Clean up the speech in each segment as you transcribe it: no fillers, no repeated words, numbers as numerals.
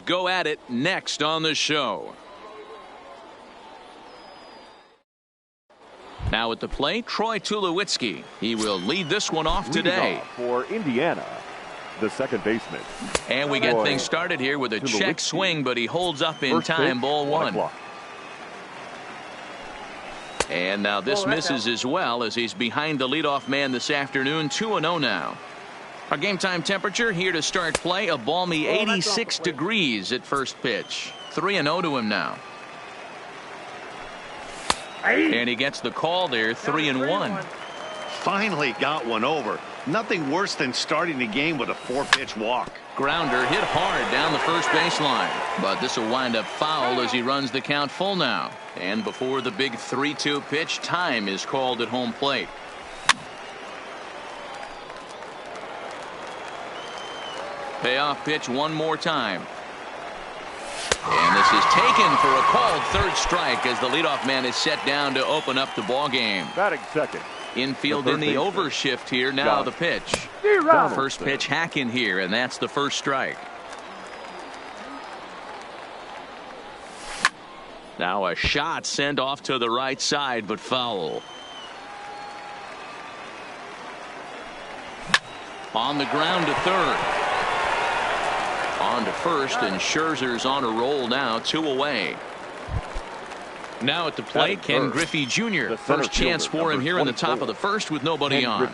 go at it next on the show. Now at the plate, Troy Tulowitzki. He will lead this one off today. For Indiana, the second baseman. And we get things started here with a check swing, but he holds up in time. Ball one. And now this misses as well, as he's behind the leadoff man this afternoon. 2-0 now. Our game time temperature here to start play, a balmy 86 degrees at first pitch. 3-0 to him now. And he gets the call there, 3-1. Finally got one over. Nothing worse than starting the game with a 4-pitch walk. Grounder hit hard down the first baseline, but this will wind up foul as he runs the count full now. And before the big 3-2 pitch, time is called at home plate. Payoff pitch one more time. And this is taken for a called third strike as the leadoff man is set down to open up the ball game. Batting second. Infield in the overshift here. Now the pitch. First pitch hack in here, and that's the first strike. Now a shot sent off to the right side, but foul. On the ground to third. On to first, and Scherzer's on a roll now, 2 away. Now at the plate, Ken Griffey Jr. First chance for him here in the top of the first with nobody on.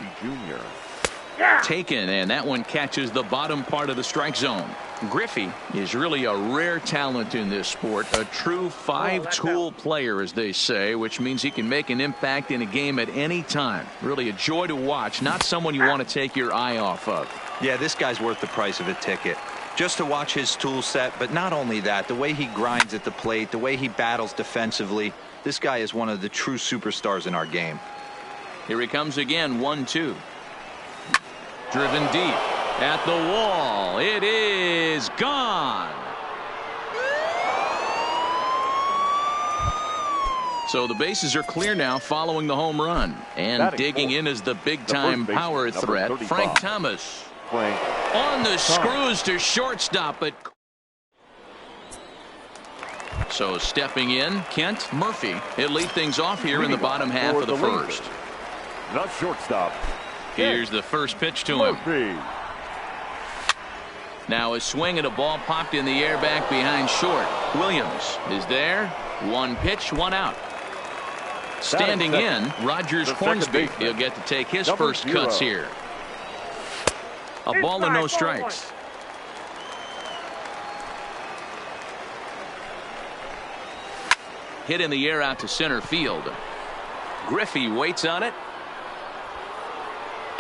Taken, and that one catches the bottom part of the strike zone. Griffey is really a rare talent in this sport, a true five-tool player, as they say, which means he can make an impact in a game at any time. Really a joy to watch, not someone you want to take your eye off of. Yeah, this guy's worth the price of a ticket. Just to watch his tool set, but not only that, the way he grinds at the plate, the way he battles defensively, this guy is one of the true superstars in our game. Here he comes again, 1-2. Driven deep at the wall. It is gone. So the bases are clear now following the home run. And digging in is the big-time power threat, Frank Thomas. On the screws to shortstop, but so stepping in, Kent Murphy. He'll lead things off here in the bottom half of the first. The shortstop. Here's the first pitch to him. Now a swing at a ball popped in the air back behind short. Williams is there. One pitch, one out. Standing in, Rogers Hornsby. He'll get to take his first cuts here. A ball and no strikes. Hit in the air out to center field. Griffey waits on it.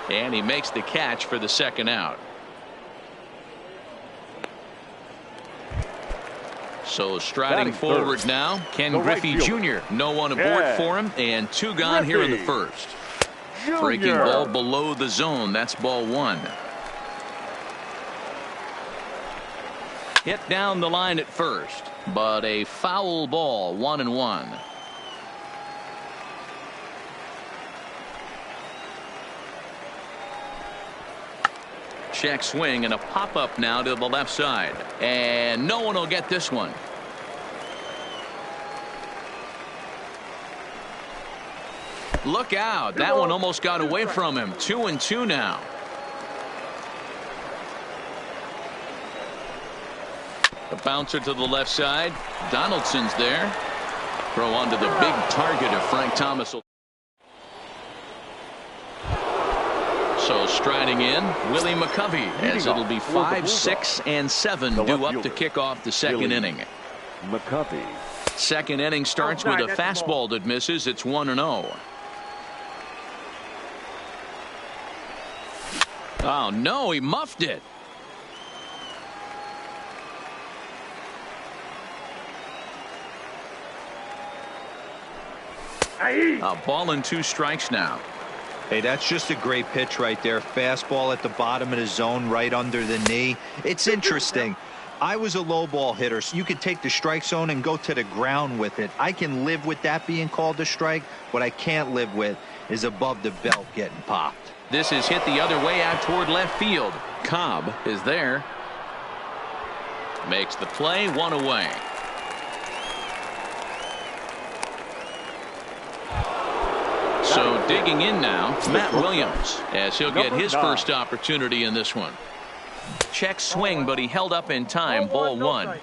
And he makes the catch for the second out. So striding forward now, Ken Griffey Jr. No one aboard for him, and 2 gone here in the first. Breaking ball below the zone. That's ball 1. Hit down the line at first, but a foul ball, 1-1. Check swing and a pop-up now to the left side. And no one will get this one. Look out. That one almost got away from him. 2-2 now. The bouncer to the left side. Donaldson's there. Throw onto the big target of Frank Thomas. So striding in, Willie McCovey, as it'll be 5, 6, and 7 due up to kick off the second inning. McCovey. Second inning starts with a fastball that misses. It's 1-0. Oh, no, he muffed it. A ball and 2 strikes now. Hey, that's just a great pitch right there. Fastball at the bottom of the zone, right under the knee. It's interesting. I was a low ball hitter, so you could take the strike zone and go to the ground with it. I can live with that being called a strike. What I can't live with is above the belt getting popped. This is hit the other way out toward left field. Cobb is there. Makes the play, 1 away. So digging in now, Matt Williams, as he'll get his first opportunity in this one. Check swing, but he held up in time. Ball 1.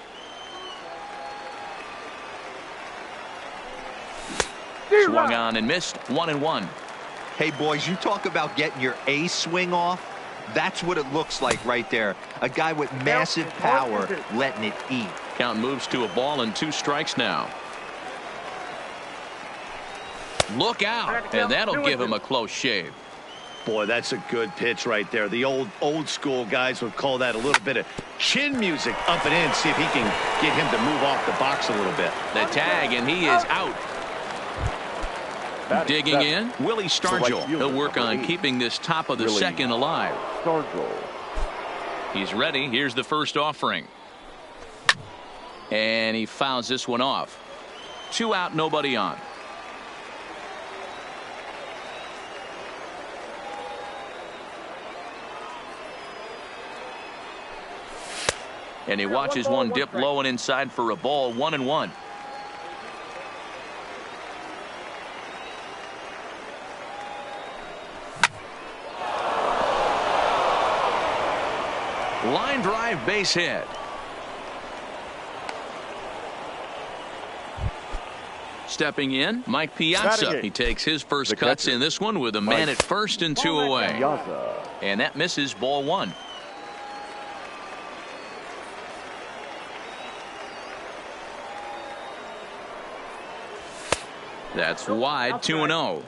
Swung on and missed. 1-1. Hey, boys, you talk about getting your A swing off. That's what it looks like right there. A guy with massive power letting it eat. Count moves to a ball and 2 strikes now. Look out, and that'll give him a close shave. Boy, that's a good pitch right there. The old school guys would call that a little bit of chin music up and in. See if he can get him to move off the box a little bit. The tag, and he is out. Digging in, Willie Stargell. He'll work on keeping this top of the second alive. He's ready. Here's the first offering. And he fouls this one off. 2 out, nobody on. And he watches one dip low and inside for a ball. 1-1. Line drive, base hit. Stepping in, Mike Piazza. He takes his first cuts in this one with a man at first and 2 away. And that misses, ball 1. That's wide, 2-0.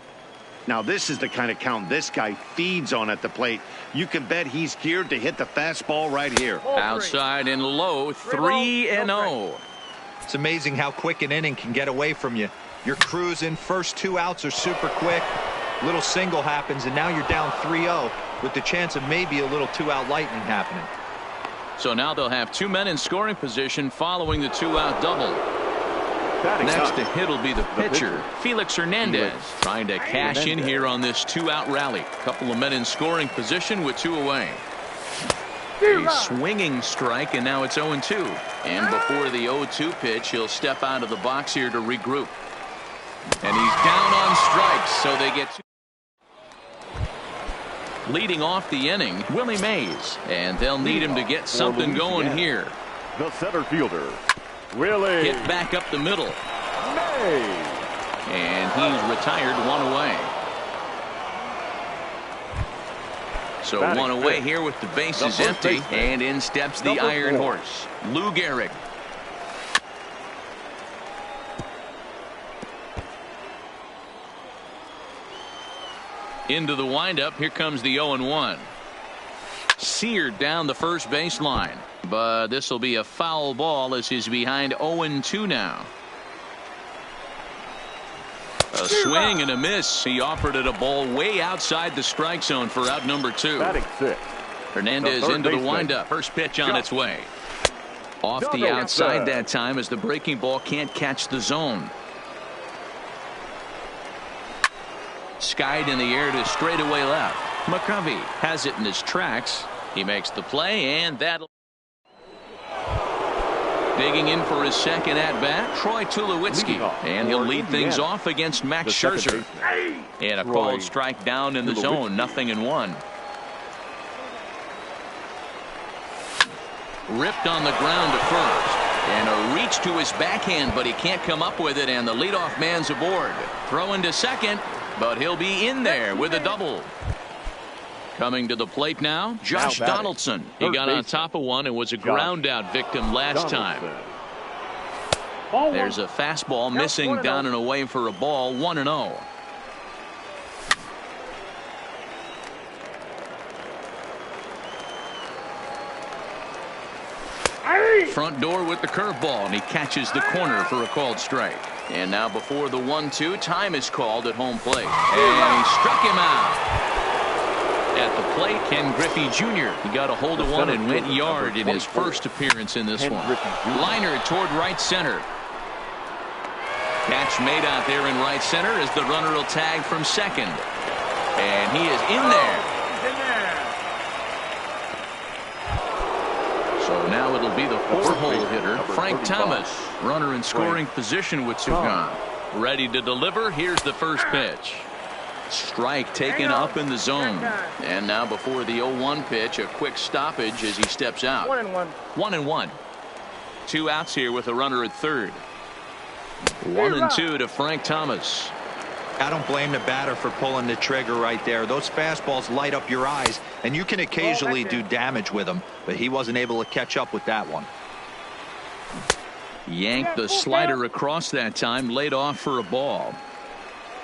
Now this is the kind of count this guy feeds on at the plate. You can bet he's geared to hit the fastball right here. Outside and low, 3-0. It's amazing how quick an inning can get away from you. You're cruising, first 2 outs are super quick. Little single happens, and now you're down 3-0 with the chance of maybe a little 2-out lightning happening. So now they'll have 2 men in scoring position following the 2-out double. Next to hit will be the pitcher, Felix Hernandez, trying to cash in here on this 2-out rally. Couple of men in scoring position with 2 away. A swinging strike, and now it's 0-2. And before the 0-2 pitch, he'll step out of the box here to regroup. And he's down on strikes, so they get 2. Leading off the inning, Willie Mays, and they'll need him to get something going here. The center fielder, Willie. Hit back up the middle. Mays. And he's retired, 1 away. So 1 away here with the bases empty. And in steps the Iron Horse, Lou Gehrig. Into the windup. Here comes the 0-1. Seared down the first baseline. But this will be a foul ball as he's behind 0-2 now. A swing and a miss. He offered it a ball way outside the strike zone for out number 2. Batting 6. Hernandez into the windup. First pitch on its way. Off the outside that time as the breaking ball can't catch the zone. Skied in the air to straightaway left. McCovey has it in his tracks. He makes the play, and that'll. Digging in for his second at-bat, Troy Tulowitzki. And he'll lead things off against Max Scherzer. And a called strike down in the zone, 0-1. Ripped on the ground to first. And a reach to his backhand, but he can't come up with it, and the leadoff man's aboard. Throw into second, but he'll be in there with a double. Coming to the plate now, Josh Donaldson. He got on top of one and was a ground out victim last time. There's a fastball missing down and away for a ball, 1-0. Front door with the curveball, and he catches the corner for a called strike. And now before the 1-2, time is called at home plate. And he struck him out. At the plate, Ken Griffey Jr. He got a hold of one and went yard in his first appearance in this one. Liner toward right center. Catch made out there in right center as the runner will tag from second. And he is in there. So now Now it'll be the 4-hole hitter, Frank Thomas. Runner in scoring position with two gone. Ready to deliver. Here's the first pitch. Strike taken up in the zone. And now before the 0-1 pitch, a quick stoppage as he steps out. 1-1. 2 outs here with a runner at third. 1-2 to Frank Thomas. I don't blame the batter for pulling the trigger right there. Those fastballs light up your eyes, and you can occasionally do damage with them, but he wasn't able to catch up with that one. Yanked the slider across that time, laid off for a ball.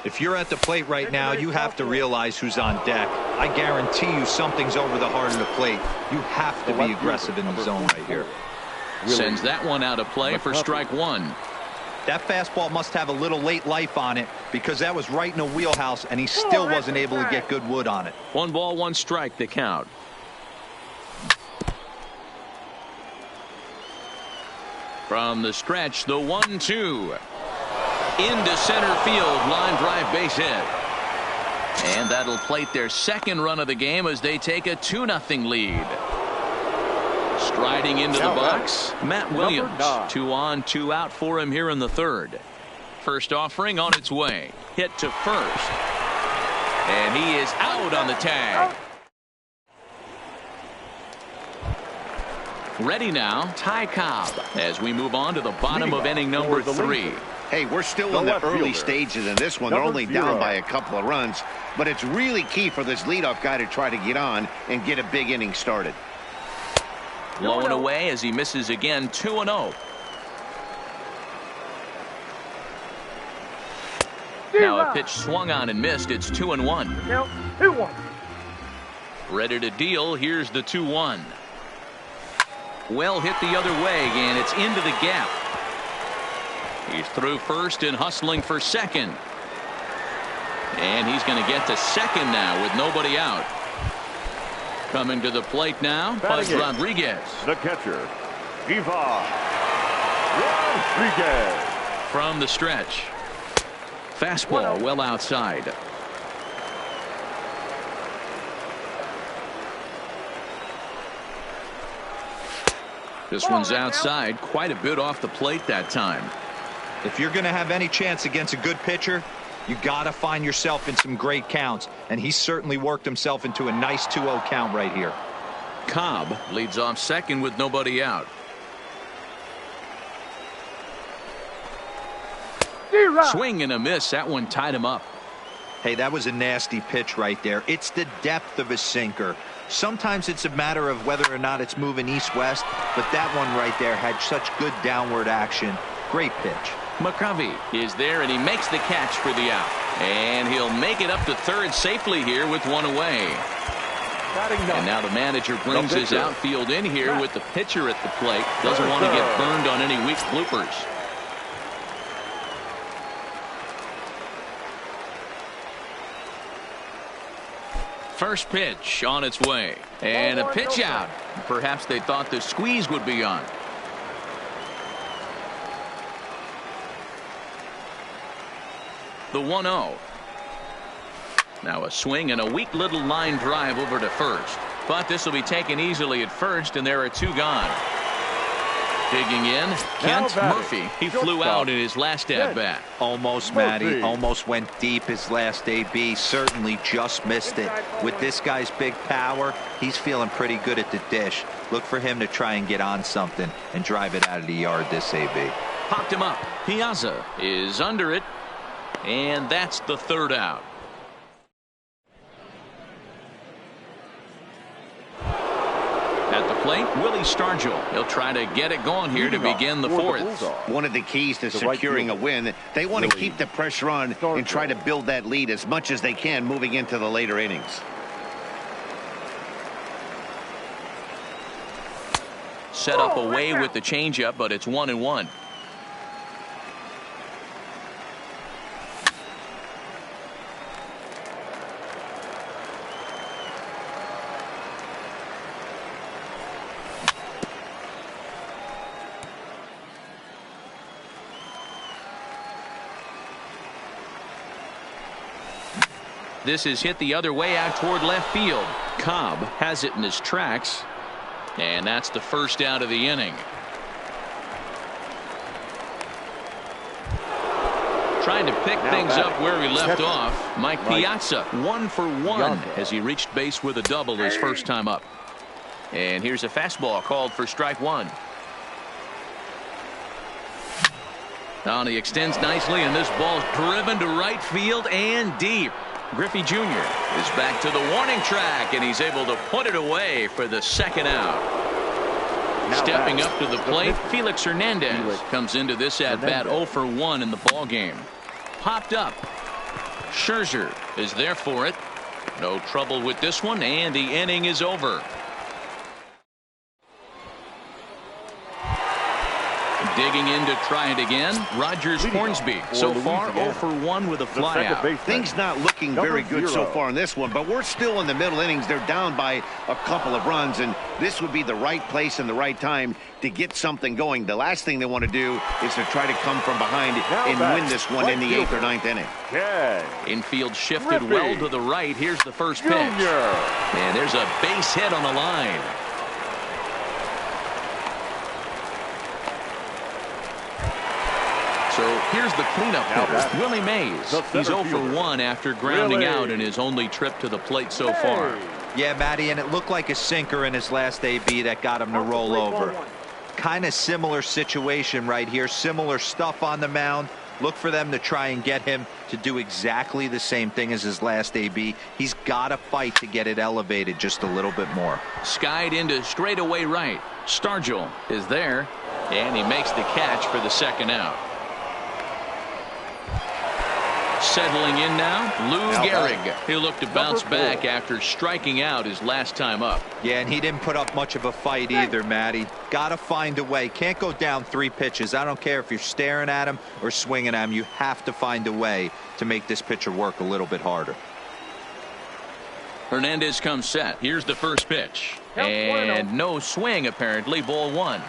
If you're at the plate right now, you have to realize who's on deck. I guarantee you something's over the heart of the plate. You have to be aggressive in the zone right here. Sends that one out of play for strike one. That fastball must have a little late life on it because that was right in the wheelhouse, and he still wasn't able to get good wood on it. 1 ball, 1 strike, the count. From the stretch, the 1-2. Into center field, line drive base hit. And that'll plate their second run of the game as they take a 2-0 lead. Striding into the box, Matt Williams. 2 on, 2 out for him here in the third. First offering on its way. Hit to first. And he is out on the tag. Ready now, Ty Cobb, as we move on to the bottom of inning number 3. Hey, we're still in the early stages in this one. They're only down by a couple of runs, but it's really key for this leadoff guy to try to get on and get a big inning started. Low and away as he misses again. 2-0. Now a pitch swung on and missed. It's 2-1. 2-1. Ready to deal. Here's the 2-1. Well hit the other way, and it's into the gap. He's through first and hustling for second. And he's going to get to second now with nobody out. Coming to the plate now, Buzz Rodriguez. The catcher, Ivan Rodriguez. From the stretch. Fastball well outside. This one's outside, quite a bit off the plate that time. If you're going to have any chance against a good pitcher, you got to find yourself in some great counts, and he certainly worked himself into a nice 2-0 count right here. Cobb leads off second with nobody out. Swing and a miss. That one tied him up. Hey, that was a nasty pitch right there. It's the depth of a sinker. Sometimes it's a matter of whether or not it's moving east-west, but that one right there had such good downward action. Great pitch. McCovey is there, and he makes the catch for the out. And he'll make it up to third safely here with one away. And now the manager brings his outfield in here with the pitcher at the plate. Doesn't want to get burned on any weak bloopers. First pitch on its way. And a pitch out. Perhaps they thought the squeeze would be on. The 1-0. Now a swing and a weak little line drive over to first. But this will be taken easily at first, and there are 2 gone. Digging in, Kent Murphy. He flew out in his last at-bat. Almost, Matty. Almost went deep his last AB. Certainly just missed it. With this guy's big power, he's feeling pretty good at the dish. Look for him to try and get on something and drive it out of the yard this AB. Popped him up. Piazza is under it. And that's the third out. At the plate, Willie Stargell. He'll try to get it going here to begin the fourth. One of the keys to securing a win, they want to keep the pressure on and try to build that lead as much as they can moving into the later innings. Set up away with the changeup, but it's 1-1. This is hit the other way out toward left field. Cobb has it in his tracks. And that's the first out of the inning. Trying to pick things up where he left off. Mike Piazza, 1 for 1 as he reached base with a double his first time up. And here's a fastball called for strike 1. Now he extends nicely, and this ball's driven to right field and deep. Griffey Jr. is back to the warning track, and he's able to put it away for the second out. Stepping up to the plate, Felix Hernandez comes into this at-bat 0 for 1 in the ball game. Popped up. Scherzer is there for it. No trouble with this one, and the inning is over. Digging in to try it again, Rogers Hornsby. So far 0 for 1 with a flyout. Things not looking very good so far in this one, but we're still in the middle innings. They're down by a couple of runs, and this would be the right place and the right time to get something going. The last thing they want to do is to try to come from behind and win this one in the 8th or 9th inning. Infield shifted well to the right. Here's the first pitch. And there's a base hit on the line. So here's the cleanup hitter, Willie Mays. He's 0 for 1 after grounding out in his only trip to the plate so far. Yeah, Matty, and it looked like a sinker in his last AB that got him to roll over. Kind of similar situation right here. Similar stuff on the mound. Look for them to try and get him to do exactly the same thing as his last AB. He's got to fight to get it elevated just a little bit more. Skied into straightaway right. Stargell is there, and he makes the catch for the second out. Settling in now, Lou Gehrig. He'll look to bounce back after striking out his last time up. Yeah, and he didn't put up much of a fight either, Matty. Got to find a way. Can't go down 3 pitches. I don't care if you're staring at him or swinging at him. You have to find a way to make this pitcher work a little bit harder. Hernandez comes set. Here's the first pitch. And no swing, apparently. Ball 1.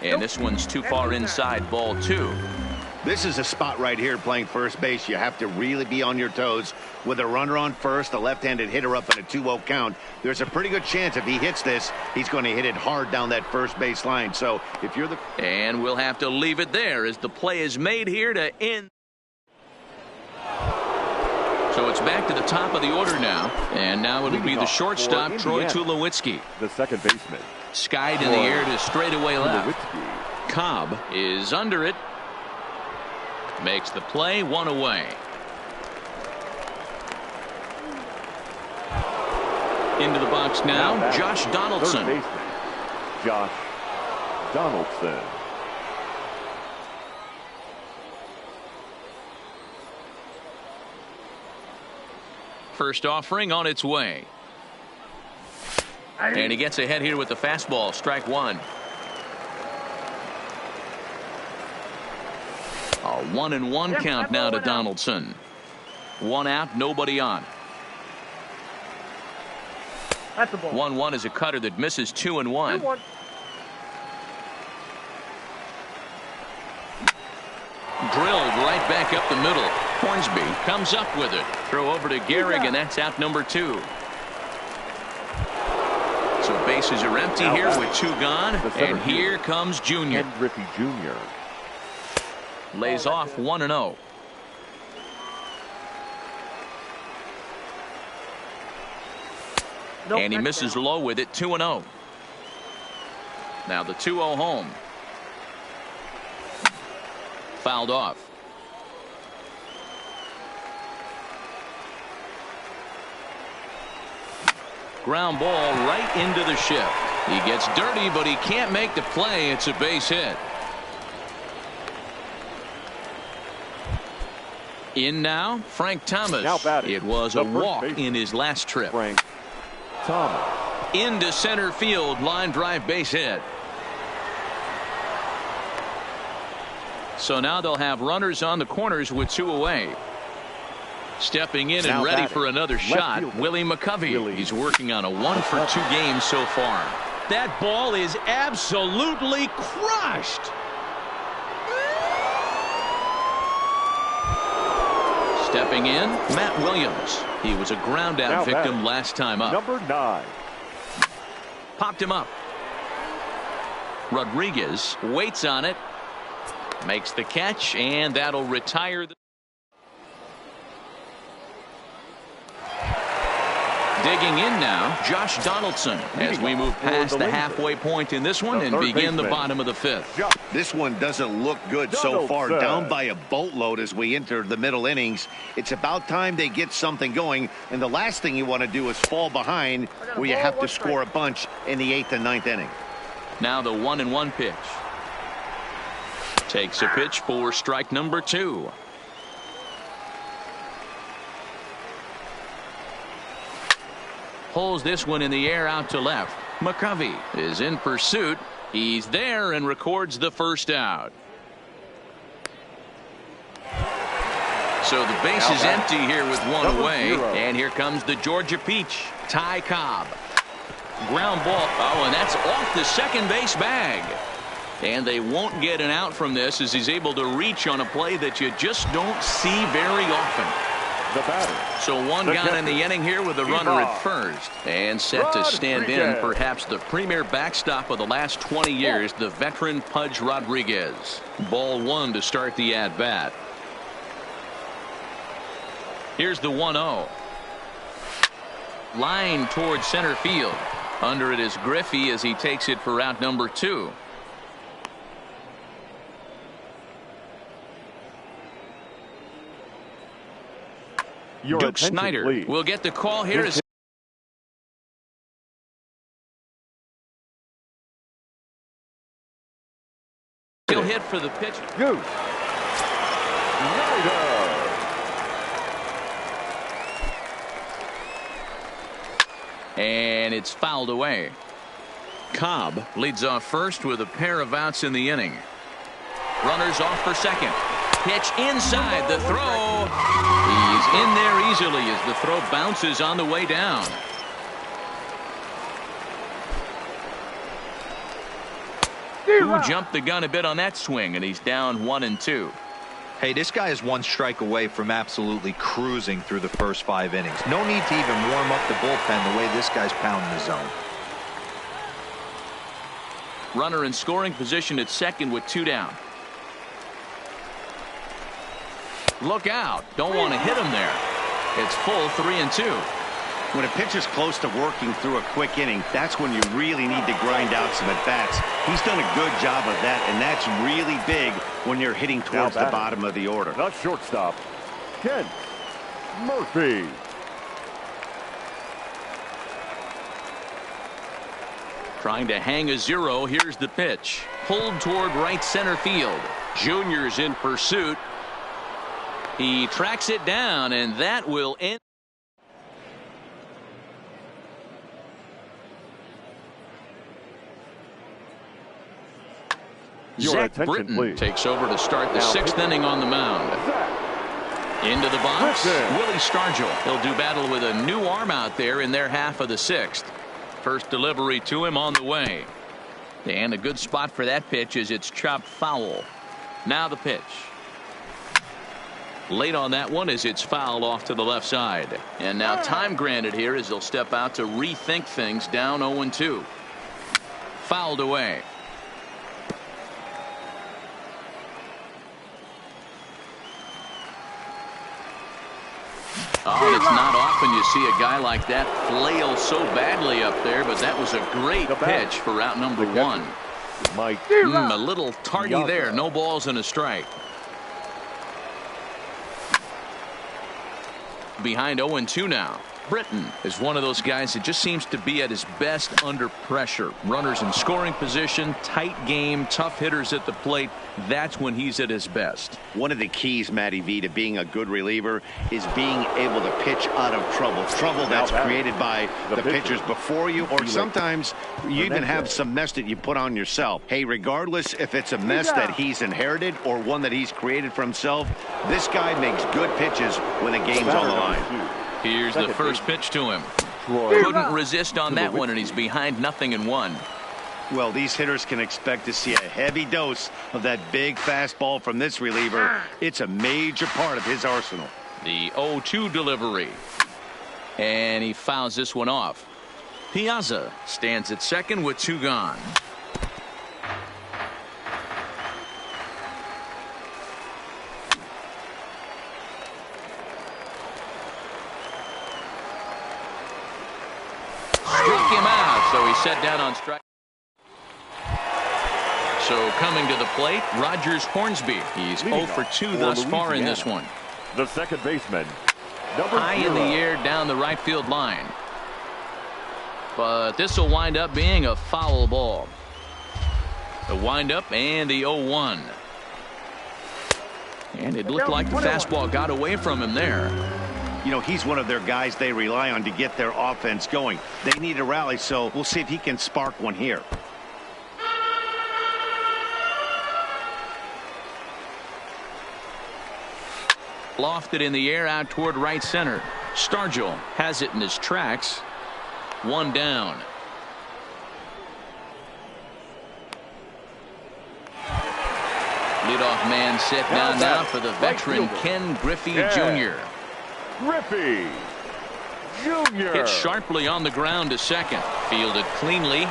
And this one's too far inside, ball 2. This is a spot right here playing first base. You have to really be on your toes. With a runner on first, a left-handed hitter up in a 2-0 count, there's a pretty good chance if he hits this, he's going to hit it hard down that first base line. So if you're the... And we'll have to leave it there as the play is made here to end. So it's back to the top of the order now. And now it'll be the shortstop, Troy Tulowitzki. The second baseman. Skied in the air to straightaway left. Cobb is under it. Makes the play, 1 away. Into the box now, Josh Donaldson. Third baseman, Josh Donaldson. First offering on its way. And he gets ahead here with the fastball, strike 1. A 1-1 count now to Donaldson. 1 out, nobody on. 1-1 is a cutter that misses 2-1. Drilled right back up the middle. Hornsby comes up with it. Throw over to Gehrig, and that's out number 2. So bases are empty here with 2 gone, and here comes Junior. Griffey Jr. Lays off 1-0. And he misses low with it, 2-0. Now the 2-0 home. Fouled off. Ground ball right into the shift. He gets dirty, but he can't make the play. It's a base hit. In now, Frank Thomas. It was a walk in his last trip. Frank Thomas. Into center field, line drive base hit. So now they'll have runners on the corners with 2 away. Stepping in and ready for another shot, Willie McCovey. He's working on a 1-for-2 game so far. That ball is absolutely crushed. Stepping in, Matt Williams. He was a ground out Now victim last time up. Number 9. Popped him up. Rodriguez waits on it. Makes the catch, and that'll retire the... Digging in now, Josh Donaldson, as we move past the halfway point in this one and begin the bottom of the 5th. This one doesn't look good so far. Down by a boatload as we enter the middle innings. It's about time they get something going, and the last thing you want to do is fall behind where you have to score a bunch in the 8th and 9th inning. Now the 1-1 pitch. Takes a pitch for strike number 2. Pulls this one in the air out to left. McCovey is in pursuit. He's there and records the first out. So the base is empty here with one away. And here comes the Georgia Peach, Ty Cobb. Ground ball. Oh, and that's off the second base bag. And they won't get an out from this as he's able to reach on a play that you just don't see very often. The batter. So one gone in the inning here with a runner at first. And set to stand in perhaps the premier backstop of the last 20 years, the veteran Pudge Rodriguez. Ball 1 to start the at-bat. Here's the 1-0. Line towards center field. Under it is Griffey as he takes it for out number 2. Duke Snyder will get the call here. He'll hit for the pitch. Goose. Snyder. And it's fouled away. Cobb leads off first with a pair of outs in the inning. Runners off for second. Pitch inside the throw. He's in there easily as the throw bounces on the way down. Who jumped the gun a bit on that swing, and he's down 1-2. Hey, this guy is one strike away from absolutely cruising through the first 5 innings. No need to even warm up the bullpen the way this guy's pounding the zone. Runner in scoring position at second with 2 down. Look out. Don't want to hit him there. It's full 3-2. When a pitcher's close to working through a quick inning, that's when you really need to grind out some at-bats. He's done a good job of that, and that's really big when you're hitting towards the bottom of the order. Not shortstop, Ken Murphy. Trying to hang a 0. Here's the pitch. Pulled toward right center field. Junior's in pursuit. He tracks it down, and that will end. Zach Britton takes over to start the 6th inning on the mound. Into the box, Willie Stargell. He'll do battle with a new arm out there in their half of the 6th. First delivery to him on the way. And a good spot for that pitch is it's chopped foul. Now the pitch. Late on that one as it's fouled off to the left side. And now time granted here as they'll step out to rethink things down 0-2. Fouled away. Oh, it's not often you see a guy like that flail so badly up there, but that was a great pitch for out number 1. A little tardy there. No balls and a strike. Behind 0-2 now. Britton is one of those guys that just seems to be at his best under pressure. Runners in scoring position, tight game, tough hitters at the plate. That's when he's at his best. One of the keys, Matty V, to being a good reliever is being able to pitch out of trouble. Trouble that's created by the pitchers before you, or sometimes you even have some mess that you put on yourself. Hey, regardless if it's a mess that he's inherited or one that he's created for himself, this guy makes good pitches when the game's on the line. Here's the first pitch to him. Couldn't resist on that one, and he's behind 0-1. Well, these hitters can expect to see a heavy dose of that big fastball from this reliever. It's a major part of his arsenal. The 0-2 delivery. And he fouls this one off. Piazza stands at second with 2 gone. Struck him out, so he's set down on strike. So coming to the plate, Rogers Hornsby. He's 0 for 2 thus far in this one. The second baseman, number High in the air down the right field line. But this will wind up being a foul ball. The windup and the 0-1. And it looked like the fastball got away from him there. You know, he's one of their guys they rely on to get their offense going. They need a rally, so we'll see if he can spark one here. Lofted in the air out toward right center. Stargell has it in his tracks. 1 down. Leadoff man set down now for the veteran Ken Griffey Jr. Griffey Jr. Hit sharply on the ground to second. Fielded cleanly.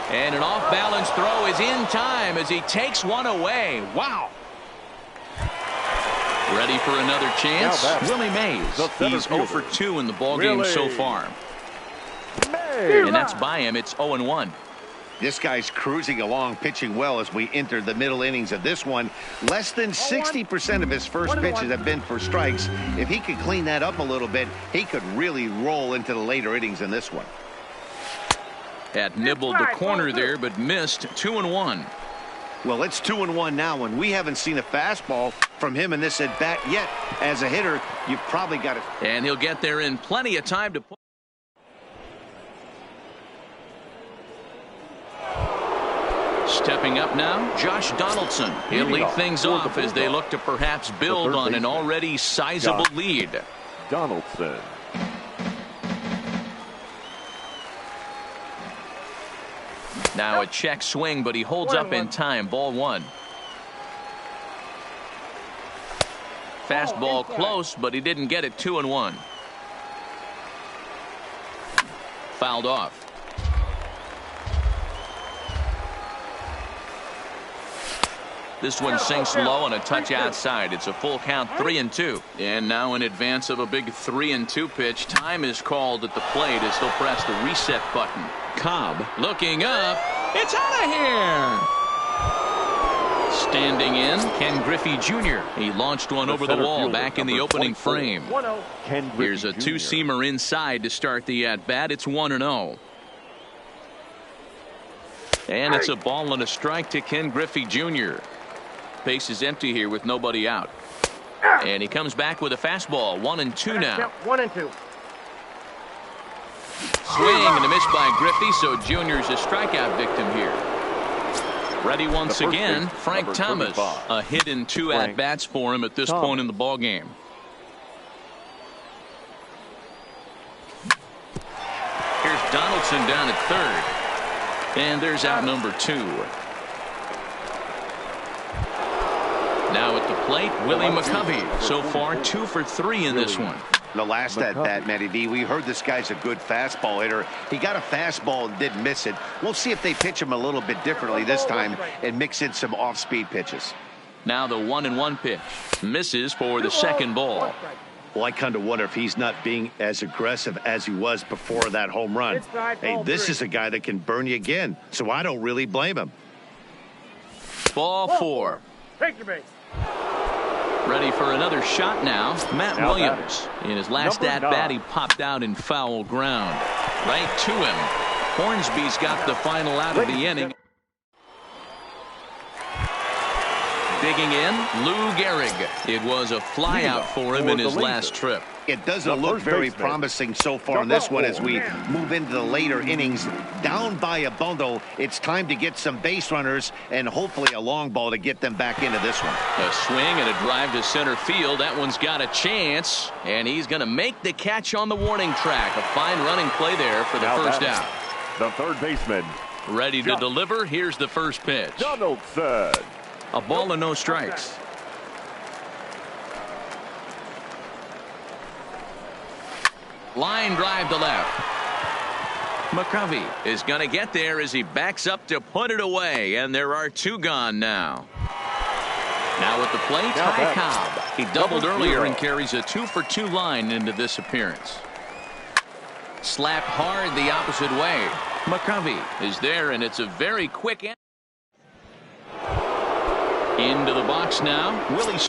And an off-balance throw is in time as he takes one away. Wow. Ready for another chance? Willie Mays. He's 0 for 2 in the ballgame so far. And that's by him. It's 0-1. This guy's cruising along, pitching well as we enter the middle innings of this one. Less than 60% of his first pitches have been for strikes. If he could clean that up a little bit, he could really roll into the later innings in this one. Had nibbled the corner there, but missed. 2-1. Well, it's 2-1 now, and we haven't seen a fastball from him in this at bat yet. As a hitter, you've probably got it. And he'll get there in plenty of time to put. Stepping up now, Josh Donaldson. He'll lead things off as they look to perhaps build on an already sizable lead. Donaldson. Now a check swing, but he holds up in time. Ball 1. Fastball close, but he didn't get it. 2-1. Fouled off. This one sinks low and a touch outside. It's a full count, 3-2. And now in advance of a big 3-2 pitch, time is called at the plate as he'll press the reset button. Cobb looking up. It's out of here. Standing in, Ken Griffey Jr. He launched one over the wall back in the opening frame. Here's a two-seamer inside to start the at-bat. It's 1-0. And it's a ball and a strike to Ken Griffey Jr. Base is empty here with nobody out. And he comes back with a fastball. 1-2 now. 1-2. Swing and a miss by Griffey, so Junior's a strikeout victim here. Ready once again, Frank Thomas. A hit in 2 at-bats for him at this point in the ballgame. Here's Donaldson down at third. And there's out number 2. Now at the plate, Willie McCovey. So far 2 for 3 in this one. The last at-bat, Matty V, we heard this guy's a good fastball hitter. He got a fastball and didn't miss it. We'll see if they pitch him a little bit differently this time and mix in some off-speed pitches. Now the 1-1 pitch. Misses for the second ball. Well, I kind of wonder if he's not being as aggressive as he was before that home run. Hey, this is a guy that can burn you again, so I don't really blame him. Ball 4. Take your base. Ready for another shot now. Matt Williams. In his last at-bat, he popped out in foul ground. Right to him. Hornsby's got the final out of the inning. Digging in, Lou Gehrig. It was a flyout for him in his last trip. It doesn't look very promising so far in this one as we move into the later innings. Down by a bundle, it's time to get some base runners and hopefully a long ball to get them back into this one. A swing and a drive to center field. That one's got a chance, and he's going to make the catch on the warning track. A fine running play there for the first out. The third baseman. Ready to deliver. Here's the first pitch. Donaldson. A ball and no strikes. Line drive to left. McCovey is going to get there as he backs up to put it away, and there are 2 gone now. Now at the plate, Ty Cobb. He doubled earlier and carries a 2-for-2 line into this appearance. Slapped hard the opposite way. McCovey is there, and it's a very quick end. Into the box now. Willie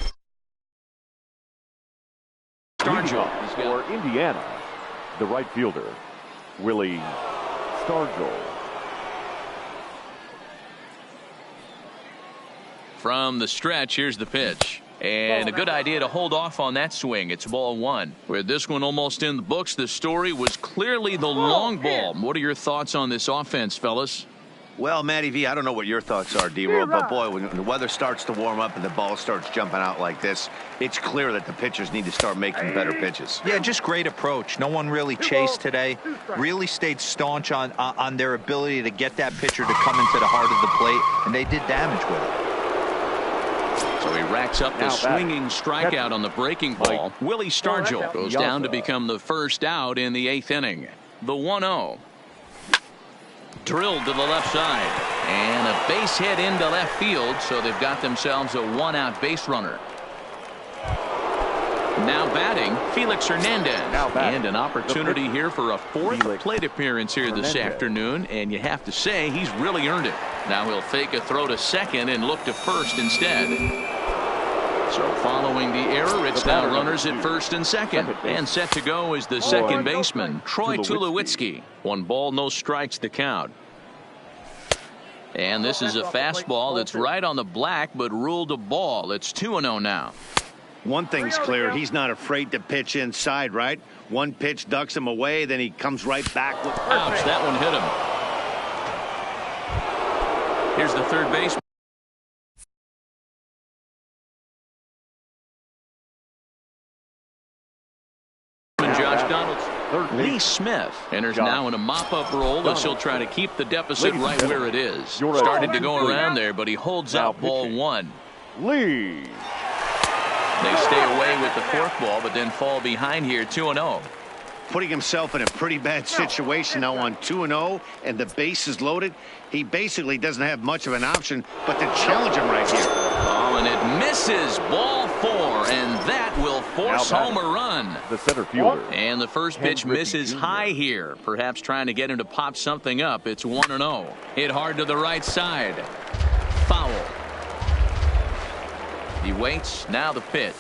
Stargell. For Indiana, the right fielder, Willie Stargell. From the stretch, here's the pitch. And a good idea to hold off on that swing. It's ball 1. With this one almost in the books, the story was clearly the long ball. What are your thoughts on this offense, fellas? Well, Matty V, I don't know what your thoughts are, D-Roll, but boy, when the weather starts to warm up and the ball starts jumping out like this, it's clear that the pitchers need to start making better pitches. Yeah, just great approach. No one really chased today. Really stayed staunch on their ability to get that pitcher to come into the heart of the plate, and they did damage with it. So he racks up the swinging strikeout on the breaking ball. Willie Stargell goes down to become the first out in the 8th inning. The 1-0. Drilled to the left side. And a base hit into left field, so they've got themselves a 1-out base runner. Now batting, Felix Hernandez. And an opportunity here for a 4th plate appearance here this afternoon, and you have to say he's really earned it. Now he'll fake a throw to second and look to first instead. So following the error, it's now runners at first and second. And set to go is the second baseman, Troy Tulowitzki. 1 ball, no strikes to count. And this is a fastball that's right on the black, but ruled a ball. It's 2-0 now. One thing's clear, he's not afraid to pitch inside, right? One pitch ducks him away, then he comes right back with ouch, that one hit him. Here's the third baseman. Josh Donaldson. Lee Smith enters now in a mop-up role as he'll try to keep the deficit right where it is. Started to go around there, but he holds out ball 1. Lee. They stay away with the 4th ball, but then fall behind here 2-0. Putting himself in a pretty bad situation now on 2-0, and the base is loaded. He basically doesn't have much of an option but to challenge him right here. Oh, and it misses. Ball 4, and that will force home a run. The center fielder. And the first pitch misses high here, perhaps trying to get him to pop something up. It's 1-0. Hit hard to the right side. Foul. He waits. Now the pitch.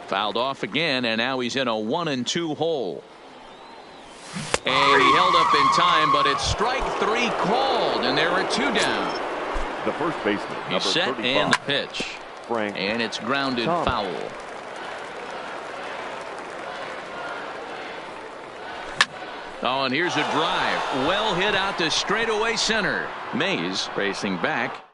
Fouled off again, and now he's in a 1-2 hole. And he held up in time, but it's strike 3 called, and there are 2 down. The first baseman, He's set 35. And the pitch. Frank and it's grounded foul. Oh, and here's a drive. Well hit out to straightaway center. Mays racing back.